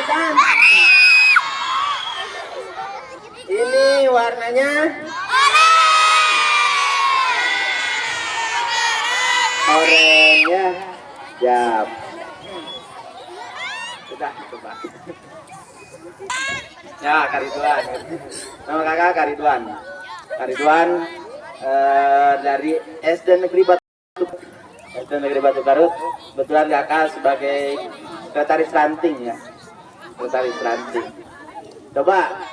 kan? Ini warnanya oranye ya. Siap. Sudah, coba. Ya, Karidwan. Nama kakak Karidwan. Karidwan dari SD Negeri Batu Garut. Kebetulan kakak sebagai sekretaris ranting ya. Sekretaris ranting. Coba.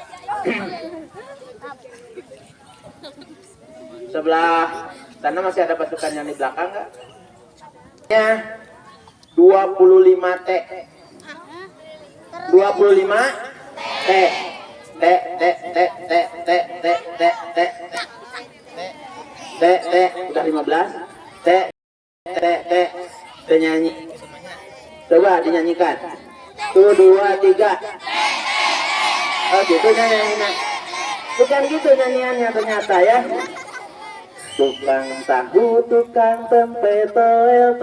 Sebelah sana masih ada pasukan yang di belakang nggak? Ya, 25 T. 25 T. T udah 15. T nyanyi. Coba dinyanyikan. 1, 2, 3. Oh gitu nyanyiannya. Bukan gitu nyanyiannya ternyata ya. Tukang tahu, tukang tempe, toel,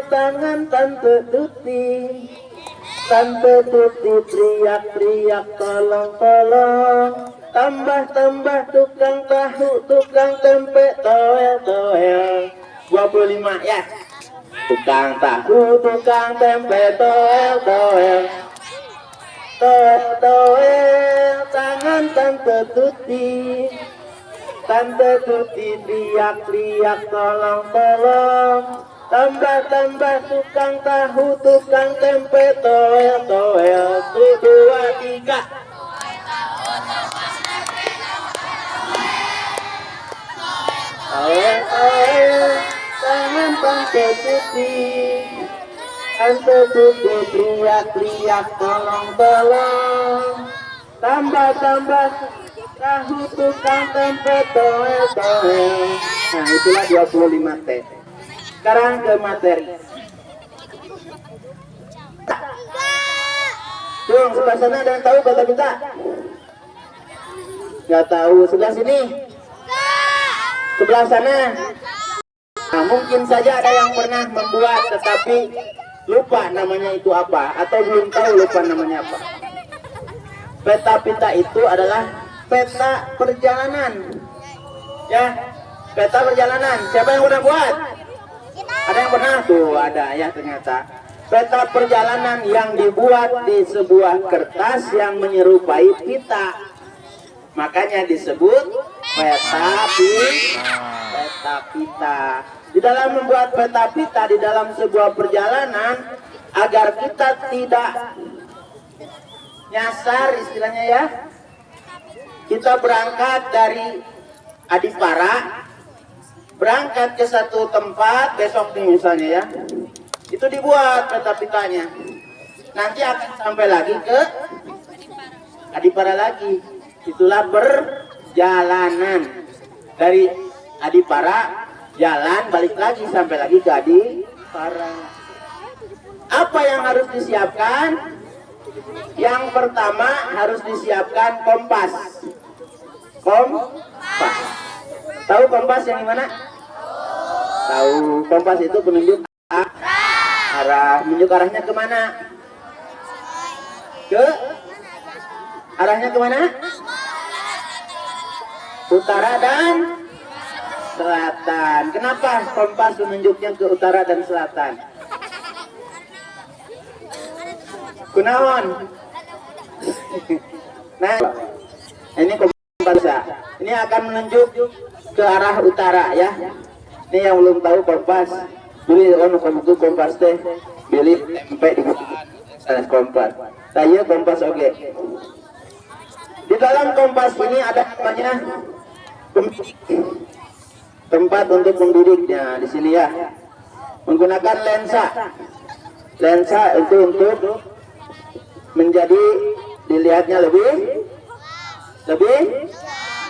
tangan tante Tuti teriak, tolong, tambah tukang tahu, tukang tempe, toel, 25 ya. Tukang tahu, tukang tempe, toel, tangan tante Tuti teriak, tolong, tambah tukang tahu, tukang tempe, toel, 1, 2, 3. Tangan tante Tuti teriak, tolong, tambah tahu, tukang tempe, toel. Nah itulah 25 T. Sekarang ke materi. Tuh sebelah sana ada yang tahu kata kita? Nggak tahu. Sebelah sini? Sebelah sana? Nah, mungkin saja ada yang pernah membuat tetapi lupa namanya itu apa, atau belum tahu lupa namanya apa. Peta pita itu adalah peta perjalanan. Ya, peta perjalanan. Siapa yang pernah buat? Ada yang pernah? Tuh ada ya ternyata. Peta perjalanan yang dibuat di sebuah kertas yang menyerupai pita. Makanya disebut peta pita. Di dalam membuat peta pita di dalam sebuah perjalanan agar kita tidak nyasar istilahnya ya. Kita berangkat dari Adipara, berangkat ke satu tempat besok nih misalnya ya. Itu dibuat peta pitanya. Nanti akan sampai lagi ke Adipara lagi. Itulah perjalanan dari Adipara. Jalan balik lagi sampai lagi ke Adipara. Apa yang harus disiapkan? Yang pertama harus disiapkan kompas. Kompas. Tahu kompas yang gimana? Tahu. Kompas itu penunjuk arah. Menunjuk arahnya kemana? Arahnya kemana? Utara dan selatan. Kenapa kompas menunjuknya ke utara dan selatan? Kunaon? Nah, ini kompas ya. Ini akan menunjuk ke arah utara ya. Ini yang belum tahu kompas. Beli kompas teh. Beli sampai di kompas. Saya kompas oke. Di dalam kompas ini ada namanya tempat untuk membidiknya di sini ya. Menggunakan lensa. Lensa itu untuk menjadi dilihatnya lebih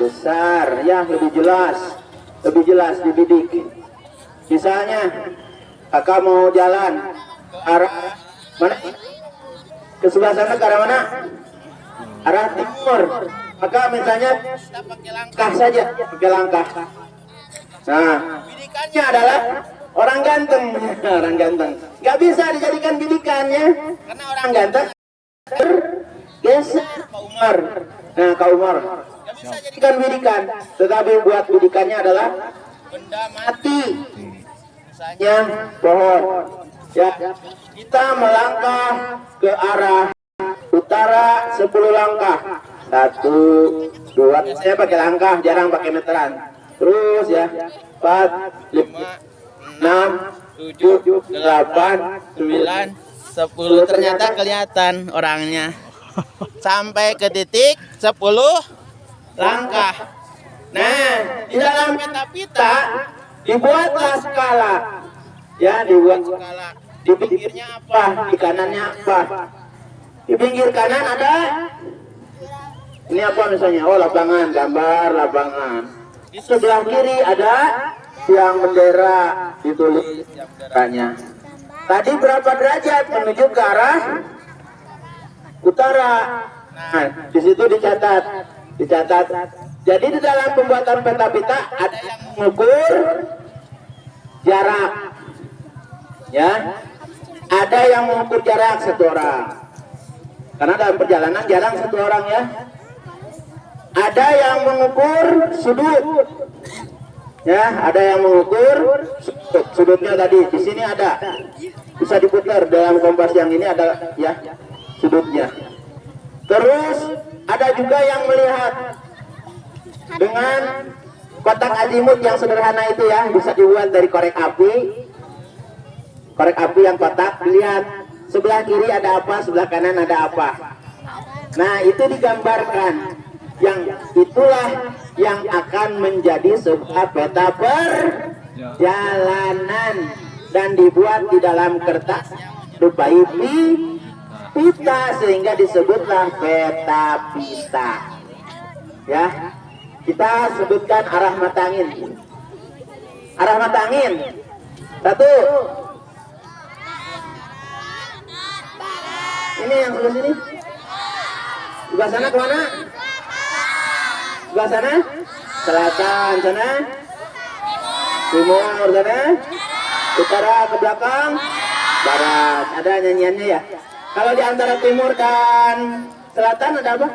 besar ya, lebih jelas dibidik. Misalnya kakak mau jalan arah mana? Ke sebelah sana ke arah mana? Arah timur. Maka misalnya pakai langkah saja, pakai langkah. Nah, bidikannya adalah orang ganteng. Orang ganteng nggak bisa dijadikan bidikannya karena orang ganteng bergeser Kak Umar. Nah Kak Umar nggak bisa jadikan bidikan, tetapi buat bidikannya adalah benda mati, misalnya pohon. Ya, kita melangkah ke arah utara 10 langkah. 1, 2, saya pakai langkah, jarang pakai meteran. Terus ya, 4, 5, 6, 7, 8, 9, 10. Ternyata kelihatan orangnya. Sampai ke titik 10 langkah. Nah, di dalam peta dibuatlah skala. Ya, dibuat skala. Di pinggirnya apa? Di kanannya apa? Di pinggir kanan ada ini apa misalnya? Oh, lapangan, gambar lapangan. Di sebelah kiri ada tiang bendera, ditulis tiang benderanya. Tadi berapa derajat menuju ke arah utara? Nah, di situ dicatat. Jadi di dalam pembuatan peta ada yang mengukur jarak. Ya. Ada yang mengukur jarak 1 orang. Karena dalam perjalanan jarang 1 orang ya. Ada yang mengukur sudut. Ya, ada yang mengukur sudutnya tadi. Di sini ada. Bisa diputar dalam kompas yang ini ada ya sudutnya. Terus ada juga yang melihat dengan kotak azimut yang sederhana itu ya, bisa dibuat dari korek api. Korek api yang kotak, lihat sebelah kiri ada apa, sebelah kanan ada apa. Nah, itu digambarkan. Yang itulah yang akan menjadi sebuah peta perjalanan dan dibuat di dalam kertas berupa pita sehingga disebutlah peta pita. Ya, kita sebutkan arah mata angin. Arah mata angin. 1. Ini yang sebelah sini. Sebelah sana kemana? Sebelah sana? Selatan sana? Timur sana? Utara ke belakang? Barat. Ada nyanyiannya ya? Kalau di antara timur dan selatan ada apa?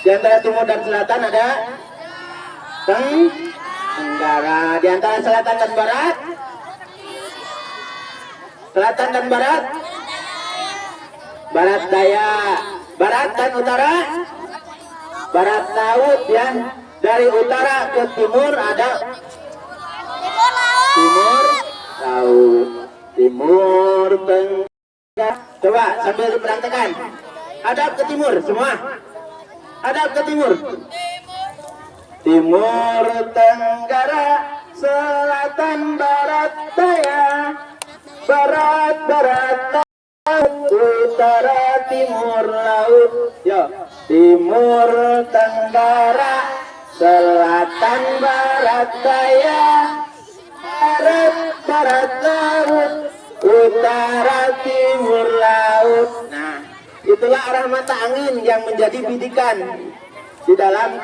Di antara timur dan selatan ada tenggara. Di antara selatan dan barat? Selatan dan barat? Barat daya. Barat dan utara? Barat laut ya. Dari utara ke timur ada timur laut. Timur tenggara. Coba sambil diperhatikan. Hadap ke timur semua. Hadap ke timur. Timur tenggara, selatan barat daya. Barat utara timur laut. Yo, timur tenggara, selatan barat daya. Barat laut, utara timur laut. Nah, itulah arah mata angin yang menjadi bidikan di dalam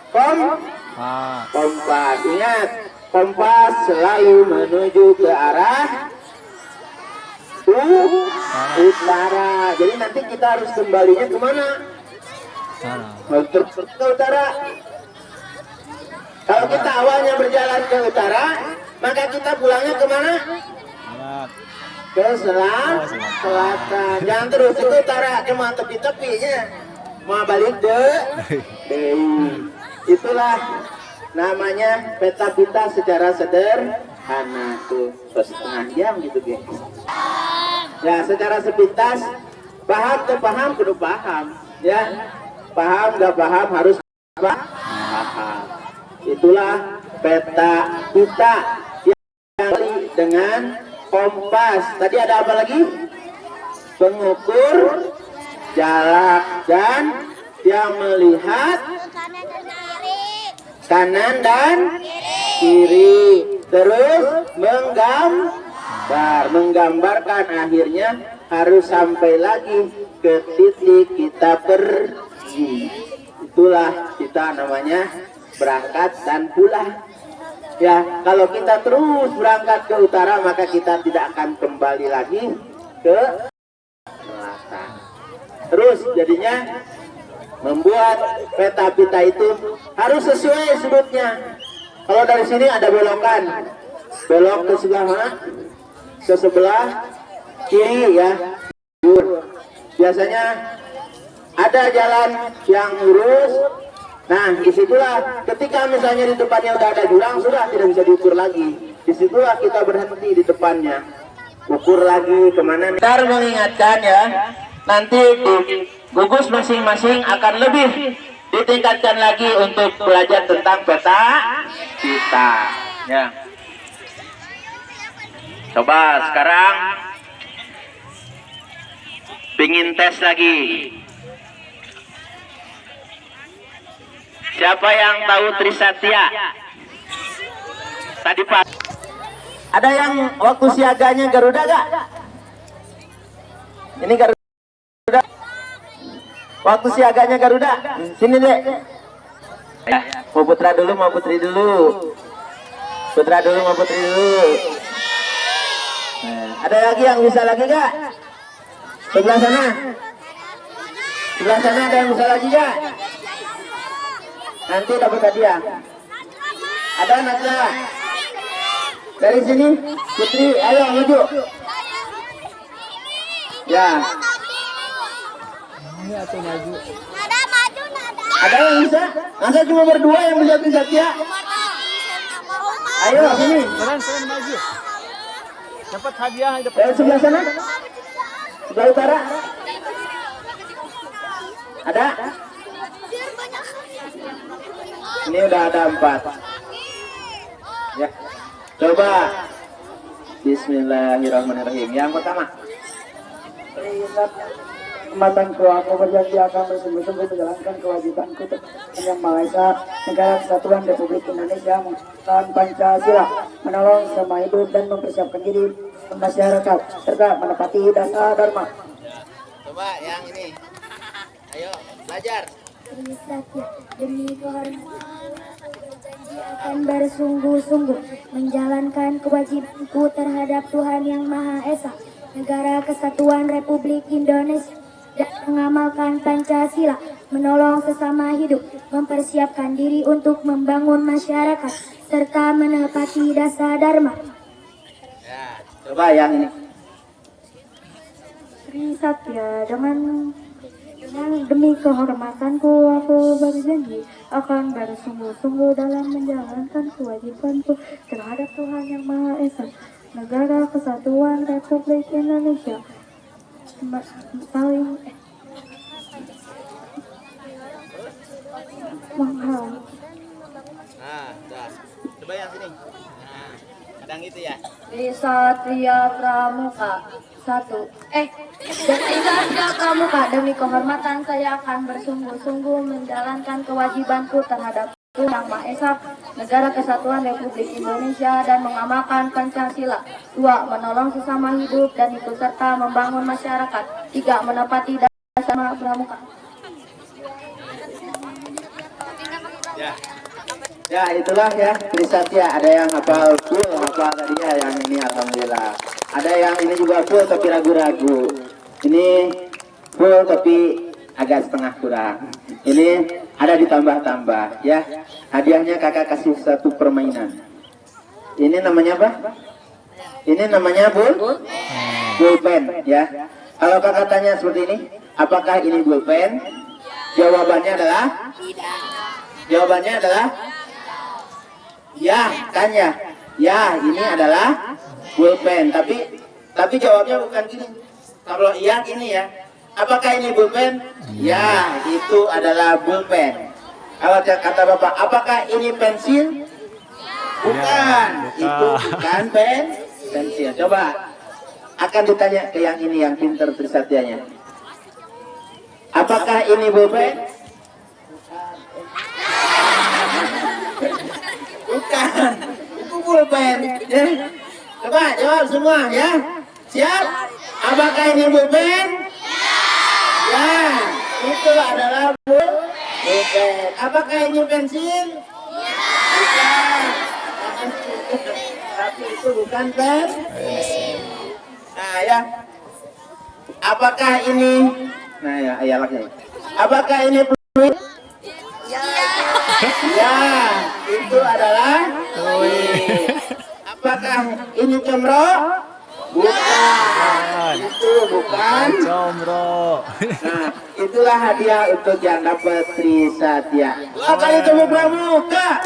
kompas. Ingat, kompas selalu menuju ke arah utara. Jadi nanti kita harus kembalinya kemana? Ke utara. Kalau kita awalnya berjalan ke utara, maka kita pulangnya kemana? Ke selatan. Jangan terus ke utara, cuma tepi-tepinya. Mau balik itulah namanya peta pita secara sederhana tuh, setengah jam gitu guys. Ya, secara sepintas paham ke paham kudu paham ya. Paham gak paham harus paham. Itulah peta pita yang dengan kompas. Tadi ada apa lagi? Pengukur jarak dan yang melihat kanan dan kiri. Terus menggambarkan akhirnya harus sampai lagi ke titik kita pergi. Itulah kita namanya berangkat dan pulang. Ya, kalau kita terus berangkat ke utara maka kita tidak akan kembali lagi ke selatan. Terus jadinya membuat peta itu harus sesuai sudutnya. Kalau dari sini ada belokan, belok ke sebelah mana? Ke sebelah kiri ya. Biasanya ada jalan yang lurus. Nah, disitulah ketika misalnya di depannya udah ada jurang, sudah tidak bisa diukur lagi. Disitulah kita berhenti di depannya, ukur lagi kemana. Bentar mengingatkan ya, nanti di gugus masing-masing akan lebih ditingkatkan lagi untuk belajar tentang peta kita. Ya. Coba sekarang pingin tes lagi. Siapa yang tahu Trisatya? Tadi Pak. Ada yang waktu siaganya Garuda gak? Ini Garuda. Waktu siaganya Garuda. Sini deh. Mau putra dulu, mau putri dulu. Putra dulu, mau putri dulu. Nah, ada lagi yang bisa lagi gak? Sebelah sana. Sebelah sana ada yang bisa lagi gak? Nanti dapat hadiah. Ada Najla. Dari sini, Putri, ayo maju. Ya. Ada yang bisa? Masa cuma berdua yang bisa Trisatya? Ayo sini. Keren maju. Dapat hadiah Dari sebelah sana. Sebelah utara. Ada? Ini udah ada 4. Ya. Coba. Bismillahirrahmanirrahim. Yang pertama. Kesempatan aku berjanji akan bersungguh-sungguh menjalankan kewajibanku yang Maha Esa, Negara Kesatuan Republik Indonesia, menggunakan Pancasila, menolong sama hidup dan mempersiapkan diri masyarakat serta menepati dasar dharma. Coba yang ini. Ayo belajar. Trisatya, demi kehormatan berjanji akan bersungguh-sungguh menjalankan kewajibanku terhadap Tuhan Yang Maha Esa, Negara Kesatuan Republik Indonesia, dan mengamalkan Pancasila, menolong sesama hidup, mempersiapkan diri untuk membangun masyarakat, serta menepati dasar dharma. Ya, coba yang ini. Trisatya, dengan demi kehormatanku aku berjanji akan bersungguh-sungguh dalam menjalankan kewajibanku terhadap Tuhan Yang Maha Esa, Negara Kesatuan Republik Indonesia, saling menghal. Nah, coba yang sini. Nah, kadang itu ya. Trisatya Pramuka 1. Trisatya Pramuka, demi kehormatan saya akan bersungguh-sungguh menjalankan kewajibanku terhadap Tuhan Yang Maha Esa, Negara Kesatuan Republik Indonesia, dan mengamalkan Pancasila. 2. Menolong sesama hidup dan ikut serta membangun masyarakat. 3. Menepati dasar pramuka. Ya, itulah ya Trisatya. Ada yang hafal full, hafal tadi ya, yang ini alhamdulillah. Ada yang ini juga full tapi ragu-ragu. Ini full tapi agak setengah kurang. Ini ada ditambah-tambah ya. Hadiahnya kakak kasih 1 permainan. Ini namanya apa? Ini namanya bullpen ya. Kalau kakak tanya seperti ini, apakah ini bullpen? Jawabannya adalah tidak. Jawabannya adalah ya, kan ya. Ya, ini adalah bullpen. Tapi jawabnya bukan gini. Kalau iya ini ya. Apakah ini bullpen? Ya, itu adalah bullpen. Kalau kata Bapak, apakah ini pensil? Bukan. Itu bukan pensil. Coba akan ditanya ke yang ini, yang pinter Trisatyanya. Apakah ini bullpen? Bukan. Itu bullpen. Ya. Coba jawab semua ya. Siap? Apakah ini bullpen? Ya, itu adalah bullpen. Apakah ini pensil? Bukan. Tapi itu bukan pen. Nah ya, apakah ini? Nah ya, ayah lagi. Apakah ini fluid? Ya, itu adalah fluid. Apakah ini cemrok? Bukan. Itu bukan. Combro. Nah, itulah hadiah untuk yang dapat Trisatya. 2 kali tepuk pramuka.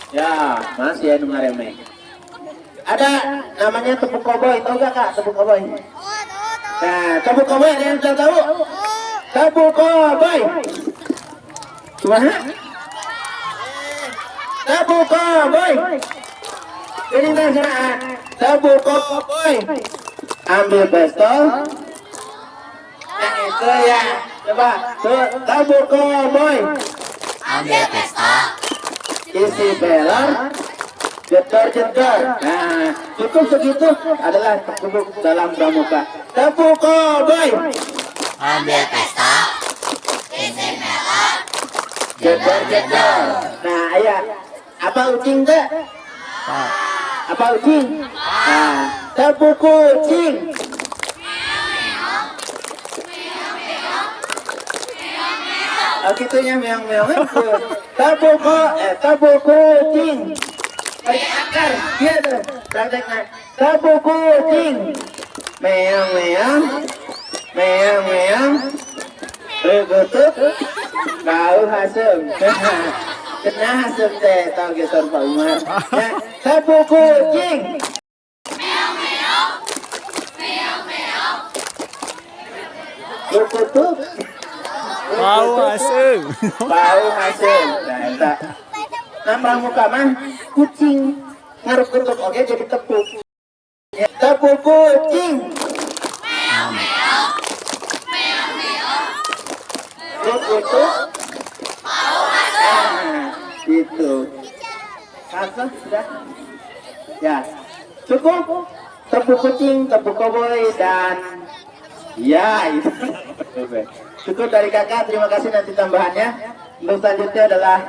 Ya, masih ya ngaremeh. Ada namanya tepuk koboi, tahu gak kak tepuk koboi? Nah, tepuk koboi ada yang tahu? Tepuk koboi. Kumaha? Tepuk koboi. Ini nasional. Tepuk koboi. Ambil pistol. Yang itu ya. Coba, tepuk koboi. Ambil pistol. Isi beler. Jedor. Nah, cukup segitu adalah tepuk dalam pramuka. Tepuk koboi. Ambil pistol. Isi melon. Jedor. Nah, ayah. Apa ucing teh? Apa ucing? Nah, tepuk kucing. Oh, gitunya meong-meong itu. Tepuk kucing. Tarik akar, dia tuh. Prakteknya. Tepuk kucing. Meong-meong. Meong-meong. Begutuk. Kau hasem. Kena hasem teh. Tahu geser Pak Umar. Ya, tepuk kucing. Begutuk. Bau asem. Bau hasil. Nah, eta. Nambah muka mah kucing. Ngaruh kutuk oke jadi tepuk. Ya, tepuk kucing. Kutuk. Nah, itu. Kasih sudah. Ya, cukup. Tepuk kucing, tepuk koboi dan ya itu. Cukup dari kakak, terima kasih nanti tambahannya. Untuk selanjutnya adalah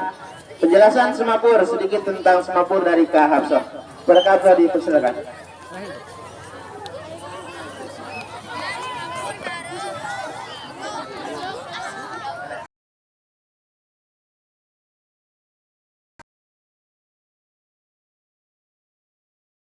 penjelasan semapur sedikit tentang semapur dari Kak Hafsah. Berkata dipersilakan.